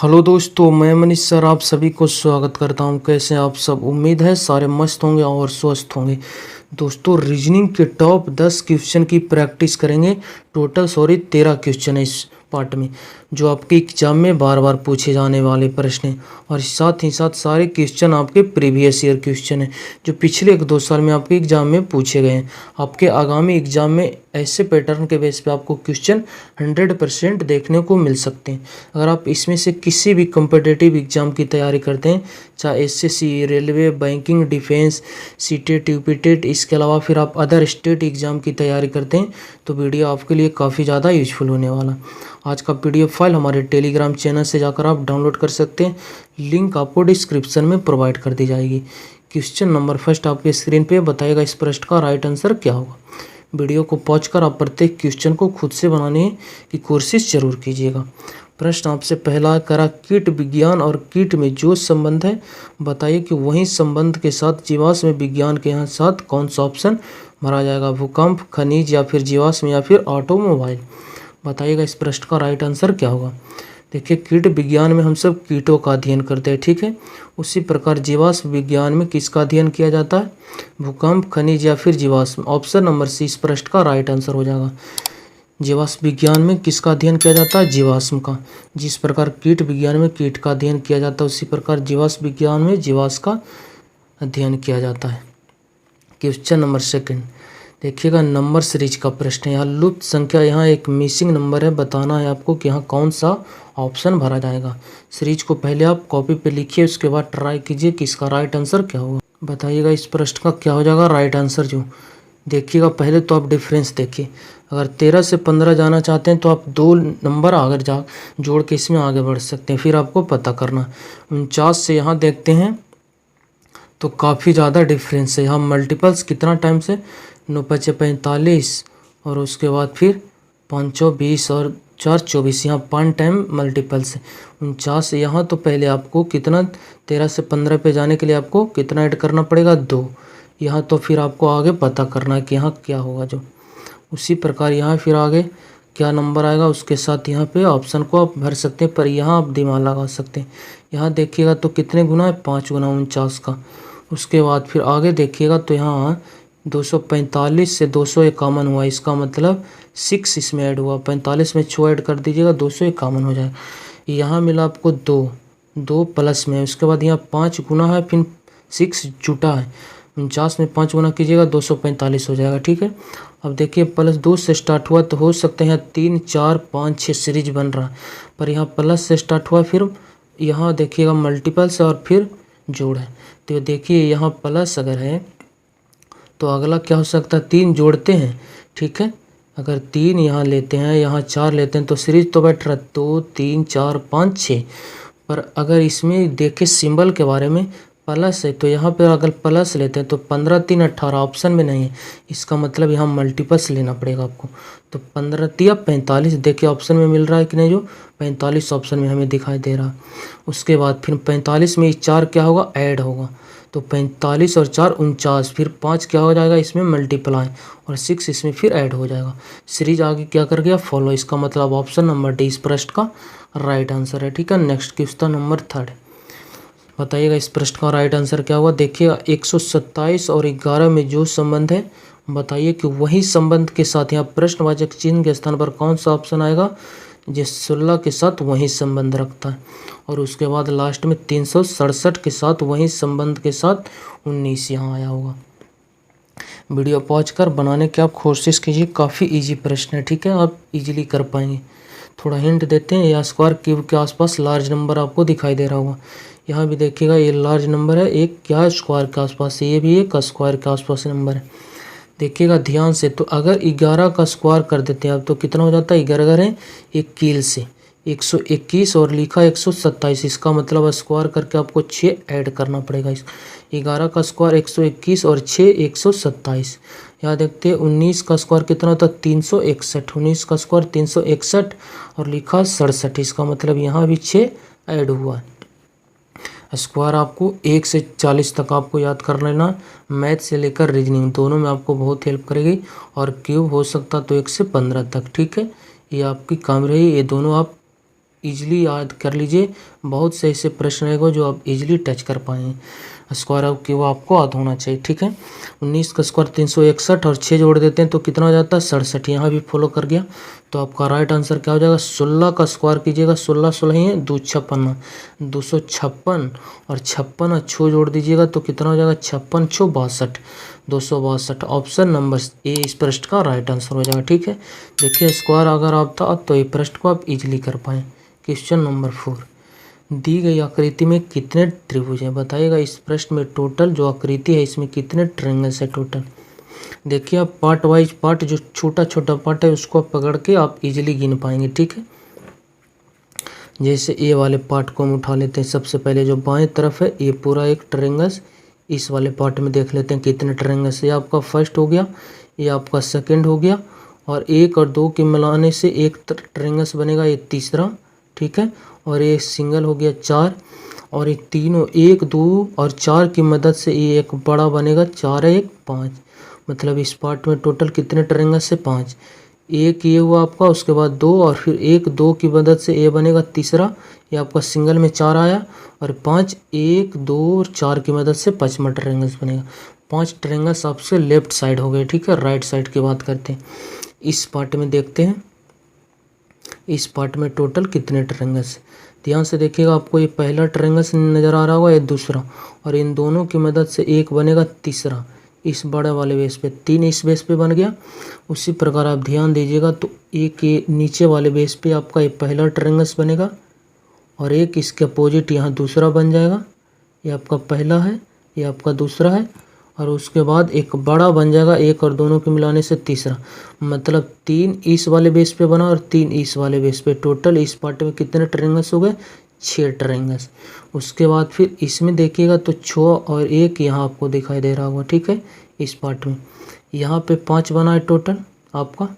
Hello दोस्तों, मैं Manish sir आप सभी को स्वागत करता हूं। कैसे हैं आप सब? उम्मीद है सारे मस्त होंगे और स्वस्थ होंगे। दोस्तों, रीजनिंग के टॉप 10 क्वेश्चन की प्रैक्टिस करेंगे। टोटल 13 क्वेश्चन है इस पार्ट में, जो आपके एग्जाम में बार बार पूछे जाने वाले प्रश्न हैं। और साथ ही साथ सारे क्वेश्चन आपके प्रीवियस ईयर क्वेश्चन हैं, जो पिछले 1-2 साल में आपके एग्जाम में पूछे गए हैं। आपके आगामी एग्जाम में ऐसे पैटर्न के बेस पे आपको क्वेश्चन 100% देखने को मिल सकते हैं। अगर आप इसमें से किसी भी कॉम्पिटिटिव एग्जाम की तैयारी करते हैं, चाहे SSC, railway, banking, defence, CTET, UPTET, इसके अलावा फिर आप अदर स्टेट एग्जाम की तैयारी करते हैं, तो वीडियो आपके लिए काफ़ी ज़्यादा यूजफुल होने वाला। आज का पीडीएफ फाइल हमारे टेलीग्राम चैनल से जाकर आप डाउनलोड कर सकते हैं। लिंक आपको डिस्क्रिप्शन में प्रोवाइड कर दी जाएगी। क्वेश्चन नंबर फर्स्ट आपके स्क्रीन पे बताएगा इस प्रश्न का राइट आंसर क्या होगा। वीडियो को पॉज कर आप प्रत्येक क्वेश्चन को खुद से बनाने की कोशिश जरूर कीजिएगा। प्रश्न आपसे पहला करा, कीट विज्ञान और कीट में जो संबंध है बताइए कि वही संबंध के साथ जीवाश्म विज्ञान के यहाँ साथ कौन सा ऑप्शन भरा जाएगा। भूकंप, खनिज या फिर जीवाश्म या फिर ऑटोमोबाइल। बताइएगा इस प्रश्न का राइट आंसर क्या होगा। देखिए, कीट विज्ञान में हम सब कीटों का अध्ययन करते हैं, ठीक है। उसी प्रकार जीवाश्म विज्ञान में किसका अध्ययन किया जाता है? भूकंप, खनिज या फिर जीवाश्म। ऑप्शन नंबर सी इस प्रश्न का राइट आंसर हो जाएगा। जीवाश्म विज्ञान में किसका अध्ययन किया जाता है? जीवाश्म का। जिस प्रकार कीट विज्ञान में कीट का अध्ययन किया जाता है, उसी प्रकार जीवाश्म विज्ञान में जीवाश्म का अध्ययन किया जाता है। क्वेश्चन नंबर सेकंड देखिएगा, नंबर सीरीज का प्रश्न है। यहाँ लुप्त संख्या, यहाँ एक मिसिंग नंबर है, बताना है आपको कि यहाँ कौन सा ऑप्शन भरा जाएगा। सीरीज को पहले आप कॉपी पे लिखिए, उसके बाद ट्राई कीजिए कि इसका राइट आंसर क्या होगा। बताइएगा इस प्रश्न का क्या हो जाएगा राइट आंसर। जो देखिएगा, पहले तो आप डिफरेंस देखिए। अगर 13 से 15 जाना चाहते हैं तो आप 2 नंबर अगर जोड़ के इसमें आगे बढ़ सकते हैं। फिर आपको पता करना 49 से यहाँ देखते हैं तो काफ़ी ज़्यादा डिफरेंस है। यहाँ मल्टीपल्स कितना टाइम से 9×5 = 45 और उसके बाद फिर 5 × 20 और 4 × 24, यहाँ 5 टाइम मल्टीपल्स है 49। यहाँ तो पहले आपको कितना 13 से 15 पे जाने के लिए आपको कितना ऐड करना पड़ेगा? 2। यहाँ तो फिर आपको आगे पता करना है कि यहाँ क्या होगा। जो उसी प्रकार यहाँ फिर आगे क्या नंबर आएगा उसके साथ यहाँ पे ऑप्शन को आप भर सकते हैं, पर यहाँ आप दिमाग लगा सकते हैं। यहाँ देखिएगा तो कितने गुना है? 5 गुना 49 का। उसके बाद फिर आगे देखिएगा तो यहाँ 245 से 200 कॉमन हुआ, इसका मतलब 6 इसमें ऐड हुआ। 45 में 6 ऐड कर दीजिएगा, 200 कॉमन हो जाएगा। यहाँ मिला आपको 2 प्लस में, उसके बाद यहाँ 5 गुना है, फिर 6 जुटा है। 49 में 5 गुना कीजिएगा, 245 हो जाएगा, ठीक है। अब देखिए, प्लस 2 से स्टार्ट हुआ तो हो सकते हैं 3, 4, 5, 6 सीरीज बन रहा, पर यहाँ प्लस से स्टार्ट हुआ, फिर यहाँ देखिएगा मल्टीपल्स और फिर जोड़ है। तो देखिए, यहाँ प्लस अगर है तो अगला क्या हो सकता है? 3 जोड़ते हैं, ठीक है। अगर 3 यहाँ लेते हैं, यहाँ 4 लेते हैं, तो सीरीज तो बैठ रहा 2, 3, 4, 5, 6। पर अगर इसमें देखें सिंबल के बारे में, प्लस है, तो यहाँ पर अगर प्लस लेते हैं तो 15, 3, 18 ऑप्शन में नहीं है, इसका मतलब यहाँ मल्टीपल्स लेना पड़ेगा आपको। तो 15 × 45 देखिए ऑप्शन में मिल रहा है कि नहीं? जो 45 ऑप्शन में हमें दिखाई दे रहा है। उसके बाद फिर 45 में 4 क्या होगा? ऐड होगा। तो 45 और 4 49, फिर 5 क्या हो जाएगा? इसमें मल्टीप्लाई, और 6 इसमें फिर ऐड हो जाएगा। सीरीज आगे क्या कर गया? फॉलो। इसका मतलब ऑप्शन नंबर डी इस प्रश्न का राइट आंसर है, ठीक है। नेक्स्ट क्वेश्चन नंबर 3 बताइएगा इस प्रश्न का राइट आंसर क्या होगा। देखिएगा, 127 और 11 में जो संबंध है बताइए कि वही संबंध के साथ यहाँ प्रश्नवाचक चिन्ह के स्थान पर कौन सा ऑप्शन आएगा जो 16 के साथ वही संबंध रखता है। और उसके बाद लास्ट में 367 के साथ वही संबंध के साथ 19 यहाँ आया होगा। वीडियो पॉज कर बनाने की आप कोशिश कीजिए, काफ़ी इजी प्रश्न है, ठीक है। आप इजीली कर पाएंगे। थोड़ा हिंट देते हैं, या स्क्वायर क्यूब के आसपास लार्ज नंबर आपको दिखाई दे रहा होगा। यहाँ भी देखिएगा, ये लार्ज नंबर है, एक क्या स्क्वायर के आसपास है, ये भी एक स्क्वायर के आसपास नंबर है। देखिएगा ध्यान से, तो अगर 11 का स्क्वायर कर देते हैं आप तो कितना हो जाता है? 11 है 1 कील से 121 और लिखा 127, इसका मतलब स्क्वायर करके आपको 6 ऐड करना पड़ेगा। इस 11 का स्क्वायर 121 और 6 127। यहाँ देखते हैं 19 का स्क्वायर कितना होता है? 361। 19 का स्क्वायर 361 और लिखा 67, इसका मतलब यहाँ भी 6 ऐड हुआ है। स्क्वायर आपको 1 से 40 तक आपको याद कर लेना। मैथ से लेकर रीजनिंग दोनों में आपको बहुत हेल्प करेगी। और क्यूब हो सकता तो 1 से 15 तक, ठीक है। ये आपकी काम रही, ये दोनों आप इजीली याद कर लीजिए, बहुत से ऐसे प्रश्न रहेगा जो आप इजीली टच कर पाएंगे। स्क्वायर ऑफ की वो आपको याद होना चाहिए, ठीक है। 19 का स्क्वायर 361 और 6 जोड़ देते हैं तो कितना हो जाता है 67। यहाँ भी फॉलो कर गया तो आपका राइट आंसर क्या हो जाएगा 16 का स्क्वायर कीजिएगा, 16 16 ही है 256 256 और 56 और 6 जोड़ दीजिएगा तो कितना हो जाएगा 56 6 62 262। ऑप्शन नंबर ए इस प्रश्न का राइट आंसर हो जाएगा, ठीक है। देखिए स्क्वायर अगर आप था तो ये प्रश्न को आप इजीली कर पाएँ। क्वेश्चन नंबर 4, दी गई आकृति में कितने त्रिभुज हैं बताइएगा। इस प्रश्न में टोटल जो आकृति है इसमें कितने ट्रायंगल्स है टोटल। देखिए आप पार्ट वाइज पार्ट जो छोटा छोटा पार्ट है उसको आप पकड़ के आप इजीली गिन पाएंगे, ठीक है। जैसे ए वाले पार्ट को हम उठा लेते हैं। सबसे पहले जो बाएं तरफ है ये पूरा एक ट्रायंगल्स, इस वाले पार्ट में देख लेते हैं कितने ट्रायंगल्स। ये आपका फर्स्ट हो गया, ये आपका सेकंड हो गया और 1 और 2 के मिलाने से एक ट्रायंगल्स बनेगा, ये तीसरा, ठीक है। और ये सिंगल हो गया 4 और ये तीनों 1 2 और 4 की मदद से ये एक बड़ा बनेगा 4 1 5। मतलब इस पार्ट में टोटल कितने ट्रायंगल्स से 5। एक ये हुआ आपका, उसके बाद 2 और फिर 1 2 की मदद से ये बनेगा तीसरा, ये आपका सिंगल में 4 आया और 5 1 2 और 4 की मदद से 5वां ट्रायंगल्स बनेगा। 5 ट्रायंगल्स आपसे लेफ्ट साइड हो गए, ठीक है। राइट साइड की बात करते हैं। इस पार्ट में देखते हैं, इस पार्ट में टोटल कितने ट्रायंगल्स। ध्यान से देखिएगा, आपको ये पहला ट्रायंगल्स नज़र आ रहा होगा, ये दूसरा, और इन दोनों की मदद से एक बनेगा तीसरा इस बड़े वाले बेस पे, 3 इस बेस पे बन गया। उसी प्रकार आप ध्यान दीजिएगा तो एक ये नीचे वाले बेस पे आपका ये पहला ट्रायंगल्स बनेगा और एक इसके अपोजिट यहाँ दूसरा बन जाएगा। ये आपका पहला है, ये आपका दूसरा है और उसके बाद एक बड़ा बन जाएगा, एक और दोनों के मिलाने से तीसरा। मतलब 3 इस वाले बेस पे बना और 3 इस वाले बेस पे। टोटल इस पार्ट में कितने ट्रायंगल्स हो गए 6 ट्रायंगल्स। उसके बाद फिर इसमें देखिएगा तो 6 और 1 यहाँ आपको दिखाई दे रहा होगा, ठीक है। इस पार्ट में यहाँ पे 5 बना है टोटल आपका,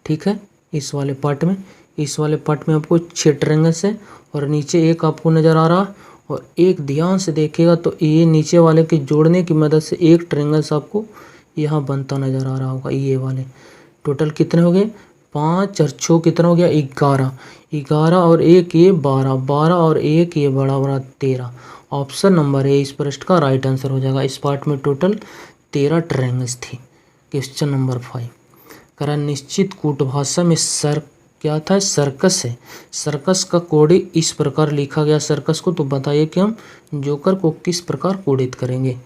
ठीक है। इस वाले पार्ट में आपको 6 ट्रायंगल्स है और नीचे एक आपको नज़र आ रहा है। और एक ध्यान से देखिएगा तो ये नीचे वाले के जोड़ने की मदद से एक ट्रायंगल्स आपको यहाँ बनता नज़र आ रहा होगा। ये वाले टोटल कितने हो गए 5 और 6 कितना हो गया 11 11 और 1 ये 12 12 और 1 ये बड़ा 13। ऑप्शन नंबर ए इस प्रश्न का राइट आंसर हो जाएगा। इस पार्ट में टोटल 13 ट्रायंगल्स थी। क्वेश्चन नंबर 5, करा निश्चित कूट भाषा में सर क्या था सर्कस है। सर्कस का कोडित इस प्रकार लिखा गया सर्कस को, तो बताइए कि हम जोकर को किस प्रकार कोडित करेंगे।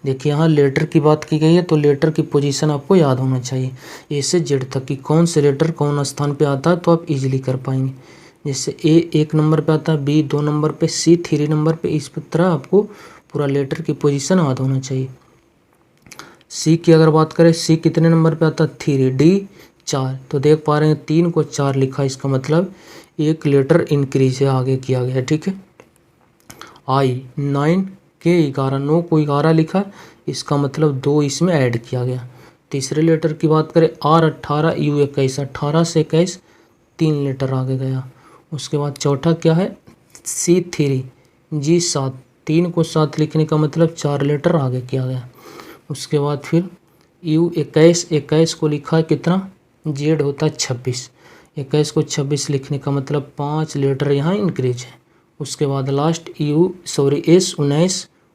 देखिए यहाँ लेटर की बात की गई है तो लेटर की पोजीशन आपको याद होना चाहिए, ए से जेड तक की कौन से लेटर कौन स्थान पे आता है तो आप इजीली कर पाएंगे। जैसे ए 1 नंबर पे आता है, बी 2 नंबर पे, सी 3 नंबर पे। इस तरह आपको पूरा लेटर की पोजीशन याद होना चाहिए। सी की अगर बात करें, सी कितने नंबर पे आता है 3, डी 4। तो देख पा रहे हैं 3 को 4 लिखा, इसका मतलब एक लेटर इंक्रीज है आगे किया गया, ठीक है। आई 9 के 11 9 को 11 लिखा, इसका मतलब 2 इसमें ऐड किया गया। तीसरे लेटर की बात करें आर 18 यू 21 18 से 21 3 लेटर आगे गया। उसके बाद चौथा क्या है सी 3 जी 7 3 को 7 लिखने का मतलब 4 लेटर आगे किया गया। उसके बाद फिर यू 21 को लिखा है कितना जेड होता है 26 21 को 26 लिखने का मतलब 5 लेटर यहाँ इंक्रीज है। उसके बाद लास्ट एस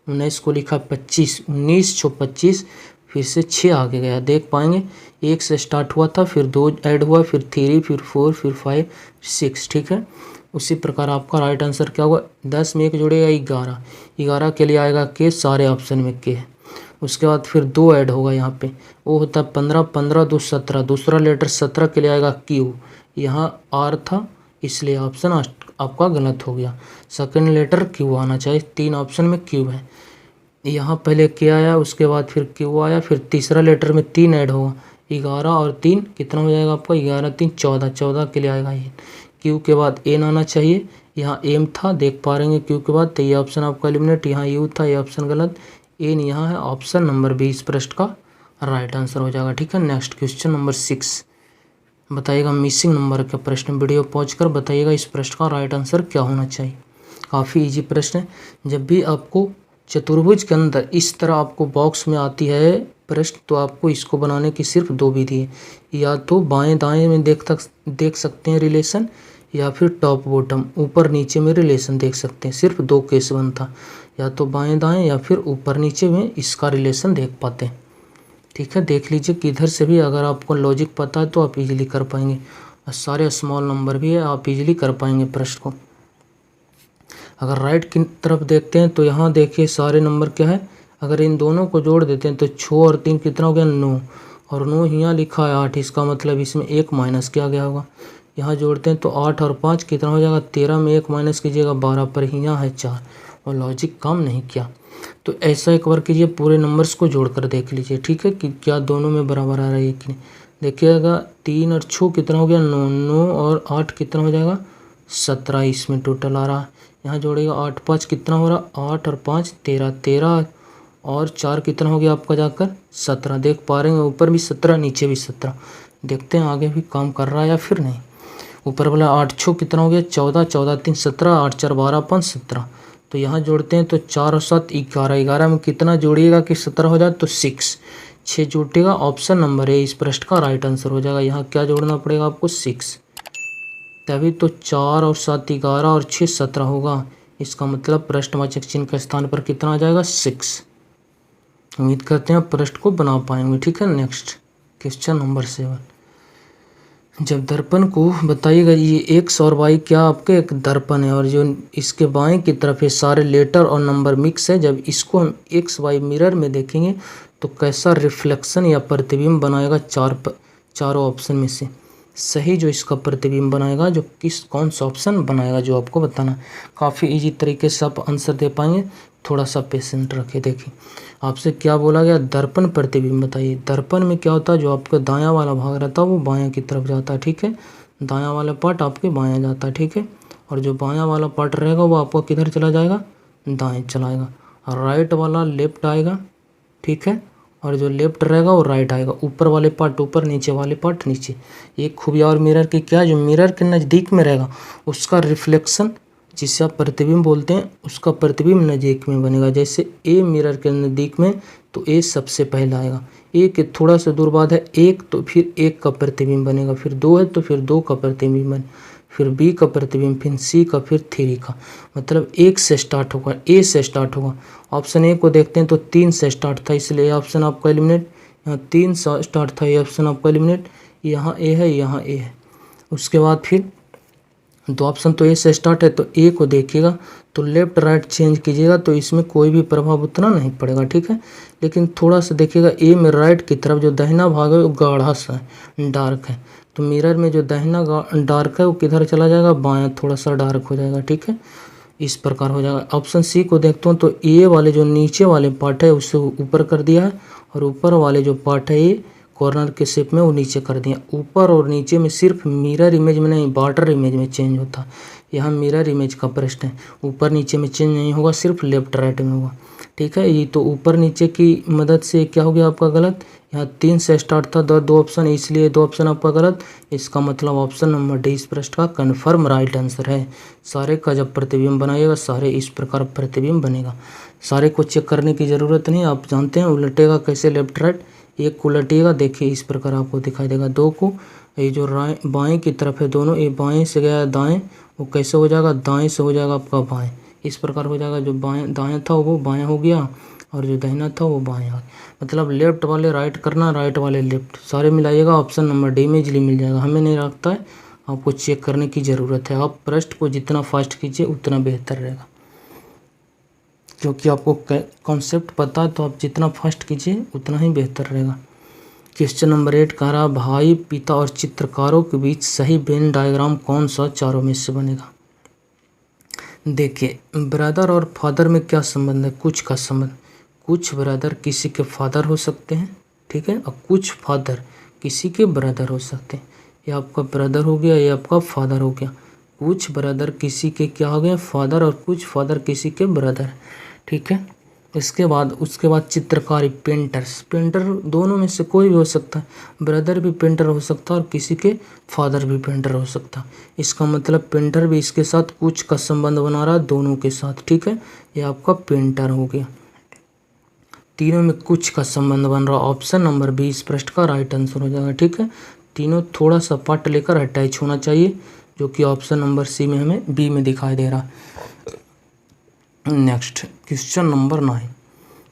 19 को लिखा 25 19 छो 25 फिर से 6 आगे गया। देख पाएंगे 1 से स्टार्ट हुआ था, फिर 2 ऐड हुआ, फिर 3 फिर 4 फिर 5 6, ठीक है। उसी प्रकार आपका राइट आंसर क्या होगा 10 में 1 जोड़ेगा 11 11 के लिए आएगा के, सारे ऑप्शन में के है। उसके बाद फिर 2 ऐड होगा यहाँ पे, वो होता है 15 15 2 17 दूसरा लेटर 17 के लिए आएगा क्यू, यहाँ आर था इसलिए ऑप्शन आपका गलत हो गया। सेकंड लेटर क्यू आना चाहिए, 3 ऑप्शन में क्यू है। यहाँ पहले के आया, उसके बाद फिर क्यू आया, फिर तीसरा लेटर में 3 ऐड होगा 11 और 3 कितना हो जाएगा आपका 11 3 14 14 के लिए आएगा ये। क्यू के बाद एन आना चाहिए, यहाँ एम था देख पा रहे हैं क्यू के बाद, तो ये ऑप्शन आपका एलिमिनेट। यहाँ यू था, ये ऑप्शन गलत, एन यहाँ है। ऑप्शन नंबर बी इस प्रश्न का राइट आंसर हो जाएगा, ठीक है। नेक्स्ट क्वेश्चन नंबर 6 बताइएगा मिसिंग नंबर का प्रश्न, वीडियो पॉज कर बताइएगा इस प्रश्न का राइट आंसर क्या होना चाहिए। काफ़ी इजी प्रश्न है। जब भी आपको चतुर्भुज के अंदर इस तरह आपको बॉक्स में आती है प्रश्न तो आपको इसको बनाने की सिर्फ दो विधि है, या तो बाएं दाएं में देख सकते हैं रिलेशन, या फिर टॉप बॉटम ऊपर नीचे में रिलेशन देख सकते हैं। सिर्फ दो केस बनता, या तो बाएं दाएं या फिर ऊपर नीचे में इसका रिलेशन देख पाते हैं। ठीक है, देख लीजिए किधर से भी अगर आपको लॉजिक पता है तो आप इजीली कर पाएंगे, और सारे स्मॉल नंबर भी है, आप इजीली कर पाएंगे प्रश्न को। अगर राइट की तरफ देखते हैं तो यहाँ देखिए सारे नंबर क्या है, अगर इन दोनों को जोड़ देते हैं तो 6 और 3 कितना हो गया 9, और 9 यहाँ लिखा है 8, इसका मतलब इसमें 1 माइनस किया गया होगा। यहाँ जोड़ते हैं तो 8 और 5 कितना हो जाएगा 13, में 1 माइनस कीजिएगा 12, पर यहाँ है 4, और लॉजिक काम नहीं किया। तो ऐसा एक बार कीजिए, पूरे नंबर्स को जोड़कर देख लीजिए, ठीक है, कि क्या दोनों में बराबर आ रहा है कि नहीं। देखिएगा 3 और 6 कितना हो गया 9, 9 और 8 कितना हो जाएगा 17, इसमें टोटल आ रहा है। यहाँ जोड़ेगा 8 5 कितना हो रहा 8 और 5 13, 13 और 4 कितना हो गया आपका जाकर 17। देख पा रहे हैं ऊपर भी 17 नीचे भी 17। देखते हैं आगे भी काम कर रहा है या फिर नहीं। ऊपर वाला 8 6 कितना हो गया 14, 14 3 17, 8 4 12 5 17। तो यहाँ जोड़ते हैं तो 4 और 7 11, 11 में कितना जोड़िएगा कि 17 हो जाए तो 6 जोड़ेगा। ऑप्शन नंबर ए इस प्रश्न का राइट आंसर हो जाएगा। यहाँ क्या जोड़ना पड़ेगा आपको 6, तभी तो 4 और 7 11 और 6 17 होगा। इसका मतलब प्रश्नवाचक चिन्ह के स्थान पर कितना आ जाएगा 6। उम्मीद करते हैं प्रश्न को बना पाएंगे। ठीक है, नेक्स्ट क्वेश्चन नंबर 7। जब दर्पण को बताइएगा ये एक्स और वाई क्या आपके एक दर्पण है, और जो इसके बाएं की तरफ ये सारे लेटर और नंबर मिक्स है। जब इसको हम एक्स वाई मिरर में देखेंगे तो कैसा रिफ्लेक्शन या प्रतिबिंब बनाएगा चारों ऑप्शन में से सही जो इसका प्रतिबिंब बनाएगा, जो कौन सा ऑप्शन बनाएगा जो आपको बताना। काफ़ी इजी तरीके से आप आंसर दे पाएंगे, थोड़ा सा पेशेंट रखे। देखिए आपसे क्या बोला गया, दर्पण प्रतिबिंब बताइए। दर्पण में क्या होता है, जो आपका दायां वाला भाग रहता है वो बायां की तरफ जाता है। ठीक है, दायां वाला पार्ट आपके बायां जाता है। ठीक है, और जो बायां वाला पार्ट रहेगा वो आपका किधर चला जाएगा, दाएं चलाएगा, और राइट वाला लेफ्ट आएगा। ठीक है, और जो लेफ्ट रहेगा वो राइट आएगा। ऊपर वाले पार्ट ऊपर, नीचे वाले पार्ट नीचे। एक खूबी और मिरर की क्या, जो मिरर के नज़दीक में रहेगा उसका रिफ्लेक्शन जिसे आप प्रतिबिंब बोलते हैं, उसका प्रतिबिंब नज़दीक में बनेगा। जैसे ए मिरर के नज़दीक में तो ए सबसे पहला आएगा, ए के थोड़ा सा दूर बाद है एक, तो फिर एक का प्रतिबिंब बनेगा, फिर 2 है तो फिर 2 का प्रतिबिंब बने, फिर बी का प्रतिबिंब, फिर सी का, फिर 3 का। मतलब 1 से स्टार्ट होगा, ए से स्टार्ट होगा। ऑप्शन ए को देखते हैं तो 3 से स्टार्ट था, इसलिए ऑप्शन आपका एलिमिनेट। यहाँ 3 से स्टार्ट था, ये ऑप्शन आपका एलिमिनेट। यहाँ ए है, यहाँ ए है। उसके बाद फिर दो ऑप्शन तो ए से स्टार्ट है, तो ए को देखिएगा तो लेफ्ट राइट चेंज कीजिएगा तो इसमें कोई भी प्रभाव उतना नहीं पड़ेगा। ठीक है, लेकिन थोड़ा सा देखिएगा ए में राइट की तरफ जो दाहिना भाग है वो गाढ़ा सा है, डार्क है। तो मिरर में जो दाहिना डार्क है वो किधर चला जाएगा, बायां थोड़ा सा डार्क हो जाएगा। ठीक है, इस प्रकार हो जाएगा। ऑप्शन सी को देखता हूँ तो ए वाले जो नीचे वाले पार्ट है उससे ऊपर कर दिया है, और ऊपर वाले जो पार्ट है ये कॉर्नर के शेप में वो नीचे कर दिया। ऊपर और नीचे में सिर्फ मिरर इमेज में नहीं, वाटर इमेज में चेंज होता है। यहाँ मिरर इमेज का प्रश्न है, ऊपर नीचे में चेंज नहीं होगा, सिर्फ लेफ्ट राइट में होगा। ठीक है, ये तो ऊपर नीचे की मदद से क्या हो गया आपका गलत। यहाँ 3 से स्टार्ट था, दो ऑप्शन, इसलिए 2 ऑप्शन आपका गलत। इसका मतलब ऑप्शन नंबर डी इस प्रश्न का कन्फर्म राइट आंसर है। सारे का जब प्रतिबिंब बनाइएगा सारे इस प्रकार प्रतिबिंब बनेगा। सारे को चेक करने की ज़रूरत नहीं, आप जानते हैं उलटेगा कैसे लेफ्ट राइट। एक को उलटिएगा, देखिए इस प्रकार आपको दिखाई देगा। 2 को ये जो बाएं की तरफ है दोनों, ये बाएं से गया दाएं, वो कैसे हो जाएगा, दाएं से हो जाएगा आपका बाएं। इस प्रकार हो जाएगा, जो बाएं दाएं था वो बाएं हो गया, और जो दाहिना था वो बाएं आ गया। मतलब लेफ्ट वाले राइट करना, राइट वाले लेफ्ट, सारे मिलाइएगा। ऑप्शन नंबर डी में इजीली मिल जाएगा। हमें नहीं लगता है, आपको चेक करने की ज़रूरत है। आप प्रश्न को जितना फास्ट कीजिए उतना बेहतर रहेगा, क्योंकि आपको कॉन्सेप्ट पता है, तो आप जितना फास्ट कीजिए उतना ही बेहतर रहेगा। क्वेश्चन नंबर 8 कह रहा, भाई पिता और चित्रकारों के बीच सही वेन डायग्राम कौन सा चारों में से बनेगा। देखिए ब्रदर और फादर में क्या संबंध है, कुछ का संबंध। कुछ ब्रदर किसी के फादर हो सकते हैं, ठीक है, और कुछ फादर किसी के ब्रदर हो सकते हैं। ये आपका ब्रदर हो गया, ये आपका फादर हो गया। कुछ ब्रदर किसी के क्या हो गए, फादर, और कुछ फादर किसी के ब्रदर। ठीक है, उसके बाद चित्रकारी, पेंटर्स, पेंटर दोनों में से कोई भी हो सकता है। ब्रदर भी पेंटर हो सकता है और किसी के फादर भी पेंटर हो सकता है। इसका मतलब पेंटर भी इसके साथ कुछ का संबंध बना रहा है दोनों के साथ। ठीक है, ये आपका पेंटर हो गया। तीनों में कुछ का संबंध बन रहा। ऑप्शन नंबर बी इस प्रश्न का राइट आंसर हो जाएगा। ठीक है, तीनों थोड़ा सा पार्ट लेकर अटैच होना चाहिए, जो कि ऑप्शन नंबर सी में हमें बी में दिखाई दे रहा। Next question number 9।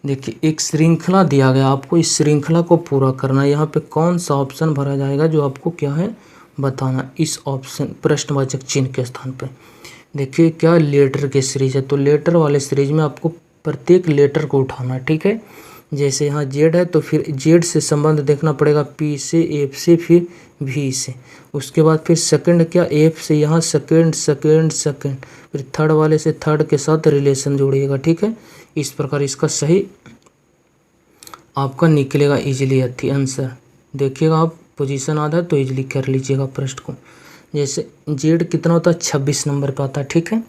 देखिए, एक श्रृंखला दिया गया, आपको इस श्रृंखला को पूरा करना है। यहाँ पे कौन सा ऑप्शन भरा जाएगा जो आपको क्या है बताना, इस ऑप्शन प्रश्नवाचक चिन्ह के स्थान पे। देखिए, क्या लेटर के सीरीज है, तो लेटर वाले सीरीज में आपको प्रत्येक लेटर को उठाना है। ठीक है, जैसे यहाँ जेड है तो फिर जेड से संबंध देखना पड़ेगा, पी से, एफ से, फिर वी से। उसके बाद फिर सेकंड क्या, एफ से यहाँ सेकंड सेकंड सेकंड, फिर थर्ड वाले से थर्ड के साथ रिलेशन जोड़िएगा। ठीक है, इस प्रकार इसका सही आपका निकलेगा इजीली आंसर। देखिएगा आप, पोजीशन आधा है तो इजीली कर लीजिएगा प्रश्न को। जैसे जेड कितना होता है, 26 नंबर पे आता है। ठीक है,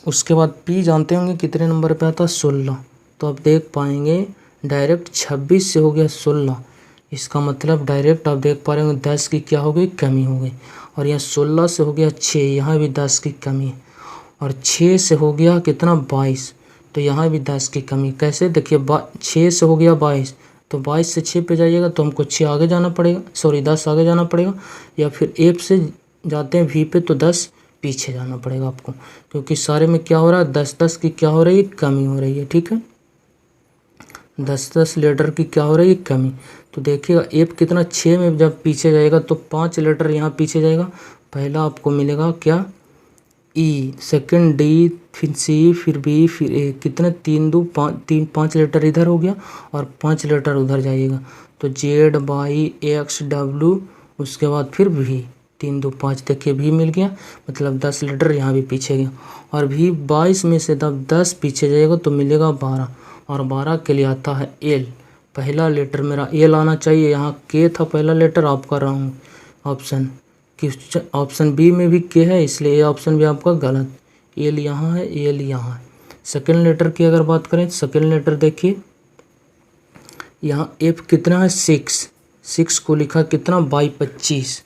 उसके बाद पी जानते होंगे कितने नंबर पे आता है, 16। तो आप देख पाएंगे डायरेक्ट 26 से हो गया 16, इसका मतलब डायरेक्ट आप देख पा रहे होंगे 10 की क्या हो गई, कमी हो गई। और यहाँ 16 से हो गया 6, यहाँ भी 10 की कमी है। और 6 से हो गया कितना, 22, तो यहाँ भी 10 की कमी। कैसे, देखिए 6 से हो गया 22, तो 22 से 6 पे जाइएगा तो हमको 6 आगे जाना पड़ेगा, सॉरी 10 आगे जाना पड़ेगा। या फिर एफ से जाते हैं वी पे तो 10 पीछे जाना पड़ेगा आपको, क्योंकि सारे में क्या हो रहा है, 10-10 की क्या हो रही है, कमी हो रही है। ठीक है, 10-10 लेटर की क्या हो रही है, कमी। तो देखिएगा एफ कितना, 6 में जब पीछे जाएगा तो 5 लेटर यहाँ पीछे जाएगा। पहला आपको मिलेगा क्या, ई, सेकंड डी, फिर सी, फिर बी, फिर ए। कितने, 3 लेटर इधर हो गया और 5 लेटर उधर जाइएगा। तो जेड, वाई, एक्स, डब्ल्यू, उसके बाद फिर वी, 3 2 5। देखिए भी मिल गया, मतलब 10 लेटर यहाँ भी पीछे गया। और भी 22 में से जब 10 पीछे जाएगा तो मिलेगा 12, और 12 के लिए आता है एल। पहला लेटर मेरा एल आना चाहिए, यहाँ के था पहला लेटर, आप कर रहा हूँ ऑप्शन। ऑप्शन बी में भी के है, इसलिए ये ऑप्शन भी आपका गलत। एल यहाँ है, एल यहाँ है। सेकेंड लेटर की अगर बात करें, सेकेंड लेटर देखिए यहाँ एफ कितना है, 6 को लिखा कितना, बाई 25,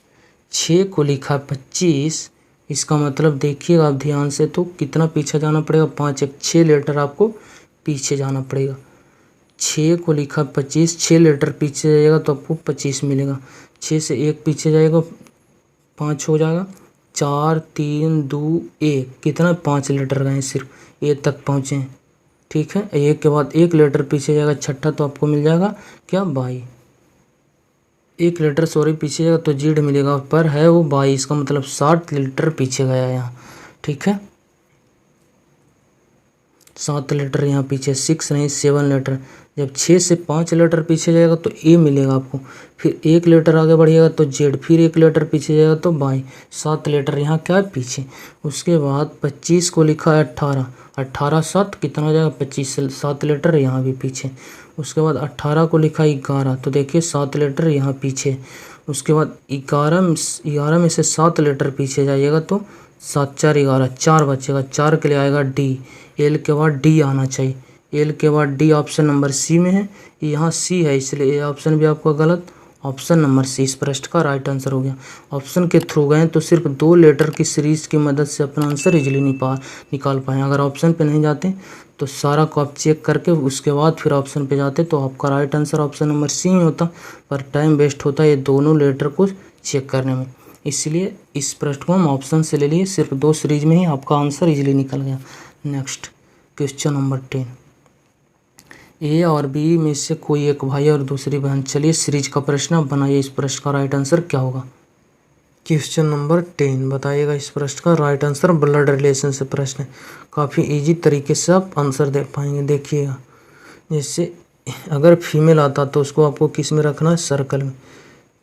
6 को लिखा 25। इसका मतलब देखिएगा आप ध्यान से, तो कितना पीछे जाना पड़ेगा, 5 1 6 लेटर आपको पीछे जाना पड़ेगा। 6 को लिखा 25, 6 लेटर पीछे जाएगा तो आपको 25 मिलेगा। 6 से 1 पीछे जाएगा, 5 हो जाएगा, 4 3 2 1, कितना 5 लेटर गए सिर्फ, ए तक पहुँचे। ठीक है, एक के बाद 1 लेटर पीछे जाएगा, छठा, तो आपको मिल जाएगा क्या, 22। 1 लेटर सॉरी पीछे जाएगा तो जेड मिलेगा, पर है वो 22 का मतलब 60 लेटर पीछे गया यहाँ। ठीक है, 7 लेटर यहाँ पीछे, 6 नहीं 7 लेटर। जब 6 से 5 लेटर पीछे जाएगा तो ए मिलेगा आपको, फिर 1 लेटर आगे बढ़िएगा तो जेड, फिर 1 लेटर पीछे जाएगा तो 22, 7 लेटर यहाँ क्या है पीछे। उसके बाद 25 को लिखा है 18, 18 7 कितना हो जाएगा, 25 से 7 लेटर यहाँ भी पीछे। उसके बाद 18 को लिखा 11, तो देखिए 7 लेटर यहाँ पीछे। उसके बाद 11 में से 7 लेटर पीछे जाइएगा तो 7 4 11, 4 बचेगा, 4 के लिए आएगा डी। एल के बाद डी आना चाहिए, एल के बाद डी ऑप्शन नंबर सी में है, यहाँ सी है इसलिए ये ऑप्शन भी आपका गलत। ऑप्शन नंबर सी इस प्रश्न का राइट आंसर हो गया। ऑप्शन के थ्रू गए तो सिर्फ 2 लेटर की सीरीज की मदद से अपना आंसर इजीली निकाल पाएँ। अगर ऑप्शन पे नहीं जाते तो सारा को आप चेक करके उसके बाद फिर ऑप्शन पे जाते तो आपका right answer option number C में होता, पर टाइम वेस्ट होता ये दोनों लेटर को चेक करने में। इसलिए इस प्रश्न को हम ऑप्शन से ले लिए, सिर्फ 2 सीरीज में ही आपका आंसर इजीली निकल गया। Next question number 10। ए और बी में से कोई एक भाई और दूसरी बहन, चलिए सीरीज का प्रश्न बनाइए, इस प्रश्न का राइट आंसर क्या होगा। क्वेश्चन नंबर 10 बताइएगा इस प्रश्न का राइट आंसर। ब्लड रिलेशन से प्रश्न है, काफ़ी इजी तरीके से आप आंसर दे पाएंगे। देखिएगा, जैसे अगर फीमेल आता तो उसको आपको किस में रखना है, सर्कल में।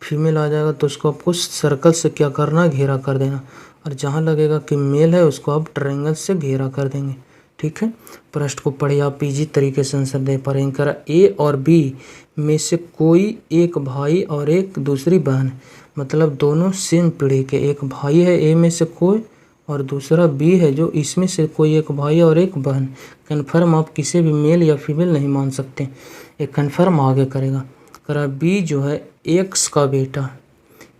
फीमेल आ जाएगा तो उसको आपको सर्कल से क्या करना है, घेरा कर देना। और जहाँ लगेगा कि मेल है उसको आप ट्रायंगल से घेरा कर देंगे। ठीक है, प्रश्न को पढ़िए आप इजी तरीके से आंसर दे पा रहे हैं। करा ए और बी में से कोई एक भाई और एक दूसरी बहन है, मतलब दोनों सेम पीढ़ी के। एक भाई है ए में से कोई और दूसरा बी है जो इसमें से कोई एक भाई और एक बहन। कन्फर्म आप किसी भी मेल या फीमेल नहीं मान सकते, एक कन्फर्म आगे करेगा। करा बी जो है एक्स का बेटा,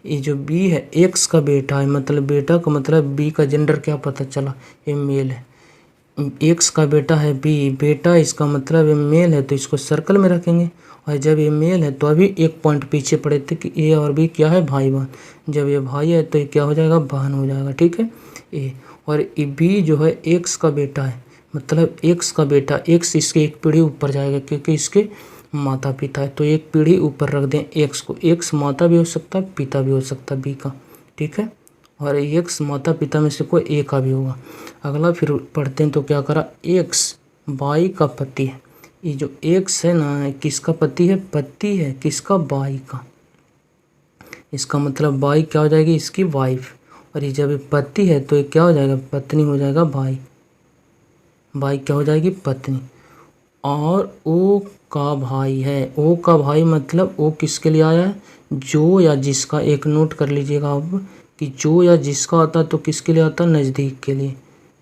ये जो बी है एक्स का बेटा है, मतलब बेटा का मतलब बी का जेंडर क्या पता चला, ये मेल है। एक्स का बेटा है बी, बेटा इसका मतलब ये मेल है तो इसको सर्कल में रखेंगे, और जब ये मेल है तो अभी एक पॉइंट पीछे पड़े थे कि ए और बी क्या है, भाई बहन। जब ये भाई है तो ये क्या हो जाएगा, बहन हो जाएगा, ठीक है ए। और ये बी जो है एक्स का बेटा है, मतलब एक्स का बेटा, एक्स इसके एक पीढ़ी ऊपर जाएगा क्योंकि इसके माता पिता है, तो एक पीढ़ी ऊपर रख दें एक्स को। एक्स माता भी हो सकता है, पिता भी हो सकता है बी का, ठीक है। और एक्स माता पिता में से कोई ए का भी होगा। अगला फिर पढ़ते हैं तो क्या करा, एक्स बाई का पति है। ये जो एक्स है ना, किसका पति है, पति है किसका, बाई का। इसका मतलब बाई क्या हो जाएगी, इसकी वाइफ। और ये जब ये पति है तो ये क्या हो जाएगा, पत्नी हो जाएगा, बाई। बाई क्या हो जाएगी, पत्नी। और ओ का भाई है, ओ का भाई मतलब ओ किसके लिए आया है, जो या जिसका। एक नोट कर लीजिएगा आप कि जो या जिसका आता है तो किसके लिए आता है, नज़दीक के लिए।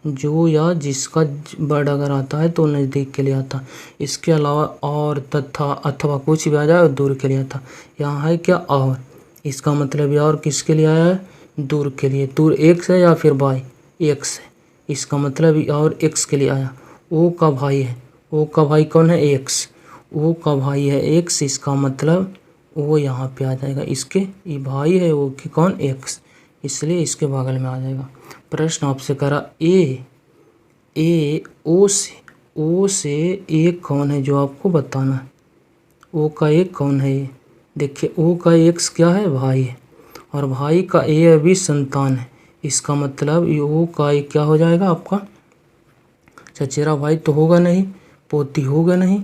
जो या जिसका वर्ड अगर आता है तो नज़दीक के लिए आता। इसके अलावा और, तथा, अथवा कुछ भी आ जाए दूर के लिए आता। यहाँ है क्या, और। इसका मतलब यह और किसके लिए आया है, दूर के लिए। दूर एक्स है या फिर बाई, एक्स है। इसका मतलब और एक्स के लिए आया। ओ का भाई है, ओ का भाई कौन है, एक्स। ओ का भाई है एक्स, इसका मतलब वो यहाँ पे आ जाएगा, इसके ये भाई है वो कि कौन, एक्स, इसलिए इसके बगल में आ जाएगा। प्रश्न आपसे करा ए ओ से एक कौन है, जो आपको बताना है। ओ का एक कौन है, ये देखिए ओ का एक्स क्या है, भाई है, और भाई का ए अभी संतान है। इसका मतलब ये ओ का एक क्या हो जाएगा आपका, चचेरा भाई तो होगा नहीं, पोती होगा नहीं।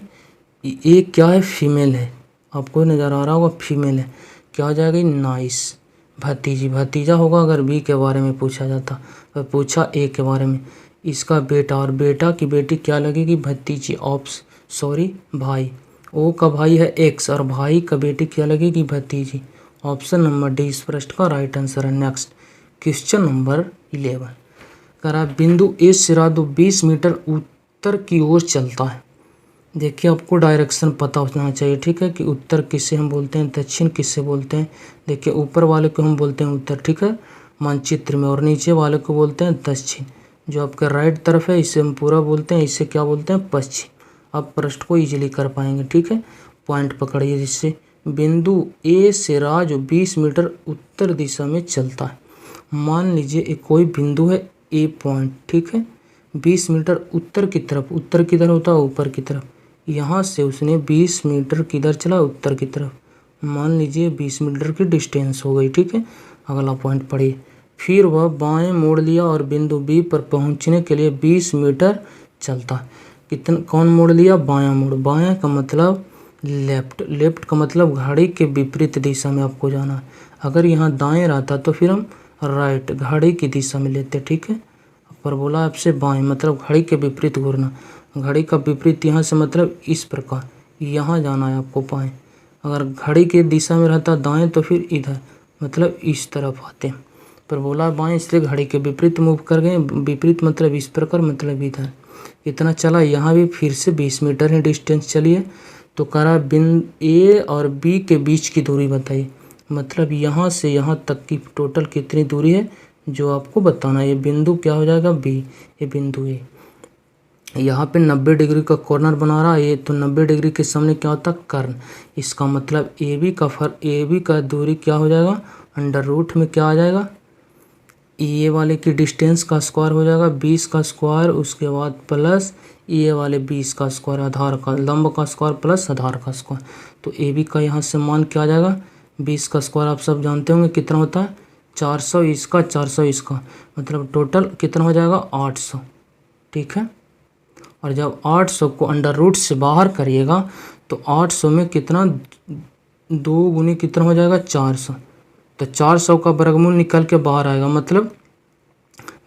ये क्या है, फीमेल है, आपको नज़र आ रहा होगा फीमेल है, क्या हो जाएगा, नाइस, भतीजी। भतीजा होगा अगर बी के बारे में पूछा जाता, और पूछा ए के बारे में। इसका बेटा, और बेटा की बेटी क्या लगेगी, भतीजी। सॉरी भाई, ओ का भाई है एक्स और भाई का बेटी क्या लगेगी, भतीजी। ऑप्शन नंबर डी इस प्रश्न का राइट आंसर है। नेक्स्ट क्वेश्चन नंबर 11 करा, बिंदु ए से राधु 20 मीटर उत्तर की ओर चलता है। देखिए आपको डायरेक्शन पता होना चाहिए, ठीक है, कि उत्तर किसे हम बोलते हैं, दक्षिण किसे बोलते हैं। देखिए ऊपर वाले को हम बोलते हैं उत्तर, ठीक है, मानचित्र में, और नीचे वाले को बोलते हैं दक्षिण। जो आपका राइट तरफ है इसे हम पूरा बोलते हैं, इसे क्या बोलते हैं, पश्चिम। आप प्रश्न को इजीली कर पाएंगे, ठीक है। पॉइंट पकड़िए, जिससे बिंदु ए से राजू 20 मीटर उत्तर दिशा में चलता है। मान लीजिए एक कोई बिंदु है ए पॉइंट, ठीक है, 20 मीटर उत्तर की तरफ, उत्तर किधर होता है, ऊपर की तरफ। यहाँ से उसने 20 मीटर किधर चला, उत्तर की तरफ। मान लीजिए 20 मीटर की डिस्टेंस हो गई, ठीक है। अगला पॉइंट पढ़िए, फिर वह बाएं मोड़ लिया और बिंदु बी पर पहुंचने के लिए 20 मीटर चलता। कितना, कौन मोड़ लिया, बायां मोड़। बायां का मतलब लेफ्ट, लेफ्ट का मतलब घड़ी के विपरीत दिशा में आपको जाना है। अगर यहाँ दाएं रहता तो फिर हम राइट, घड़ी की दिशा में लेते, ठीक है। पर बोला आपसे बाएं मतलब घड़ी के विपरीत घूरना। घड़ी का विपरीत यहाँ से मतलब इस प्रकार, यहाँ जाना है आपको बाएं। अगर घड़ी के दिशा में रहता दाएं तो फिर इधर, मतलब इस तरफ आते। पर बोला बाएं इसलिए घड़ी के विपरीत मूव कर गए। विपरीत मतलब इस प्रकार, मतलब इधर। इतना चला, यहाँ भी फिर से 20 मीटर है डिस्टेंस चलिए। तो करा बिंदु ए और बी के बीच की दूरी बताइए। मतलब यहाँ से यहाँ तक की टोटल कितनी दूरी है जो आपको बताना है। ये बिंदु क्या हो जाएगा, बी, ये बिंदु ए। यहाँ पे 90 डिग्री का कॉर्नर बना रहा है ये, तो 90 डिग्री के सामने क्या होता है, कर्ण। इसका मतलब ए बी का दूरी क्या हो जाएगा, अंडर रूट में क्या आ जाएगा, ए वाले की डिस्टेंस का स्क्वायर हो जाएगा 20 का स्क्वायर, उसके बाद प्लस ए वाले 20 का स्क्वायर, आधार का लंब का स्क्वायर प्लस आधार का स्क्वायर। तो ए बी का यहाँ से मान क्या आ जाएगा, 20 का स्क्वायर आप सब जानते होंगे कितना होता है, 400 इसका 400 इसका, मतलब टोटल कितना हो जाएगा, 800, ठीक है। और जब 800 को अंडर रूट से बाहर करिएगा तो 800 में कितना, 2 गुनी कितना हो जाएगा, 400। तो 400 का वर्गमूल निकल के बाहर आएगा, मतलब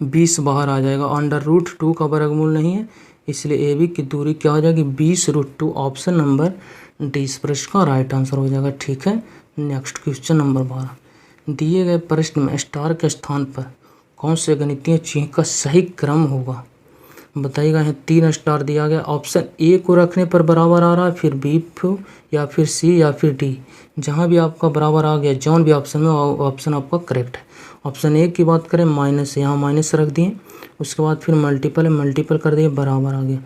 20 बाहर आ जाएगा। अंडर रूट 2 का वर्गमूल नहीं है, इसलिए ए बी की दूरी क्या हो जाएगी, 20√2। ऑप्शन नंबर डी इस प्रश्न का राइट आंसर हो जाएगा, ठीक है। नेक्स्ट क्वेश्चन नंबर 12, दिए गए प्रश्न में स्टार के स्थान पर कौन से गणितीय चिन्ह का सही क्रम होगा। बताइएगा। यहाँ 3 स्टार दिया गया। ऑप्शन ए को रखने पर बराबर आ रहा है, फिर बी या फिर सी या फिर डी, जहाँ भी आपका बराबर आ गया जौन भी ऑप्शन में ऑप्शन आपका करेक्ट है। ऑप्शन ए की बात करें माइनस, यहाँ माइनस रख दिए, उसके बाद फिर मल्टीपल है, मल्टीपल कर दिए, बराबर आ गया।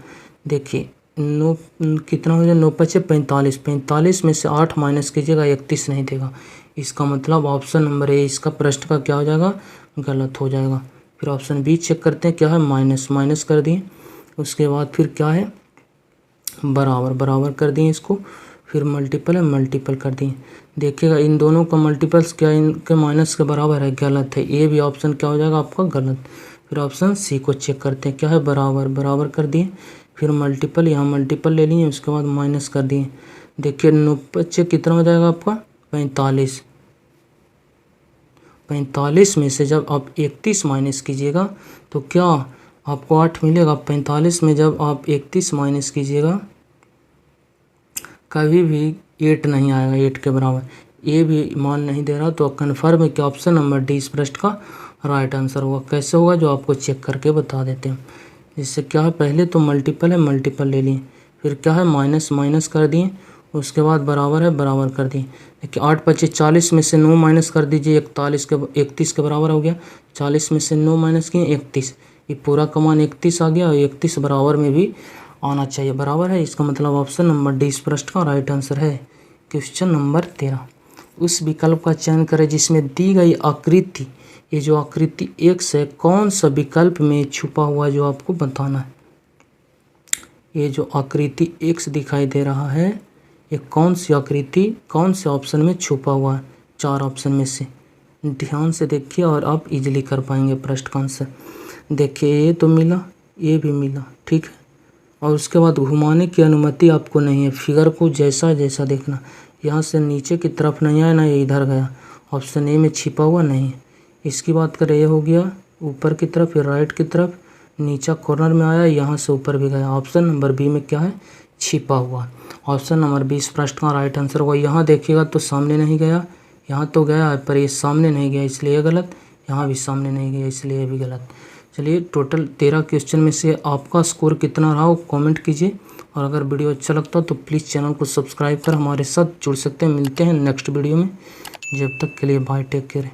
देखिए 9 कितना हो जाए, 9 पचे 45, 45 में से 8 माइनस कीजिएगा 31 नहीं देगा। इसका मतलब ऑप्शन नंबर ए इसका प्रश्न का क्या हो जाएगा, गलत हो जाएगा। फिर ऑप्शन बी चेक करते हैं क्या है, माइनस, माइनस कर दिए, उसके बाद फिर क्या है, बराबर, बराबर कर दिए इसको, फिर मल्टीपल है, मल्टीपल कर दिए। देखिएगा इन दोनों का मल्टीपल्स क्या इनके माइनस के बराबर है, गलत है। ए भी ऑप्शन क्या हो जाएगा आपका गलत। फिर ऑप्शन सी को चेक करते हैं क्या है, बराबर, बराबर कर दिए, फिर मल्टीपल, यहाँ मल्टीपल ले लिए, उसके बाद माइनस कर दिए। देखिए 9 पचे कितना हो जाएगा आपका 45, 45 में से जब आप 31 माइनस कीजिएगा तो क्या आपको 8 मिलेगा। 45 में जब आप 31 माइनस कीजिएगा कभी भी 8 नहीं आएगा 8 के बराबर। ए भी मान नहीं दे रहा, तो कन्फर्म है कि ऑप्शन नंबर डी इस प्रश्न का राइट आंसर होगा। कैसे होगा जो आपको चेक करके बता देते हैं। जिससे क्या है, पहले तो मल्टीपल है, मल्टीपल ले लिए, फिर क्या है माइनस, माइनस कर दिए, उसके बाद बराबर है, बराबर कर दिए। देखिए 8 पचे 40 में से 9 माइनस कर दीजिए, 31 के बराबर हो गया। 40 में से 9 माइनस किए 31, ये पूरा का मान 31 आ गया, और 31 बराबर में भी आना चाहिए, बराबर है। इसका मतलब ऑप्शन नंबर डी इस प्रश्न का राइट आंसर है। क्वेश्चन नंबर 13, उस विकल्प का चयन करें जिसमें दी गई आकृति, ये जो आकृति एक्स है कौन सा विकल्प में छुपा हुआ है जो आपको बताना है। ये जो आकृति एक्स दिखाई दे रहा है ये कौन सी आकृति कौन से ऑप्शन में छुपा हुआ है, 4 ऑप्शन में से। ध्यान से देखिए और आप इजीली कर पाएंगे प्रश्न का आंसर। देखिए ये तो मिला, ये भी मिला, ठीक है, और उसके बाद घुमाने की अनुमति आपको नहीं है। फिगर को जैसा जैसा देखना, यहाँ से नीचे की तरफ नहीं आया ना, ये इधर गया, ऑप्शन ए में छिपा हुआ नहीं है। इसकी बात करें ये हो गया ऊपर की तरफ, फिर राइट की तरफ, नीचा कॉर्नर में आया, यहाँ से ऊपर भी गया। ऑप्शन नंबर बी में क्या है, छिपा हुआ। ऑप्शन नंबर बी इस प्रश्न का राइट आंसर होगा। यहाँ देखिएगा तो सामने नहीं गया, यहाँ तो गया है पर ये सामने नहीं गया इसलिए गलत, यहाँ भी सामने नहीं गया इसलिए ये भी गलत। चलिए टोटल 13 क्वेश्चन में से आपका स्कोर कितना रहा वो कमेंट कीजिए, और अगर वीडियो अच्छा लगता तो प्लीज़ चैनल को सब्सक्राइब कर हमारे साथ जुड़ सकते हैं। मिलते हैं नेक्स्ट वीडियो में, जब तक के लिए बाय, टेक केयर।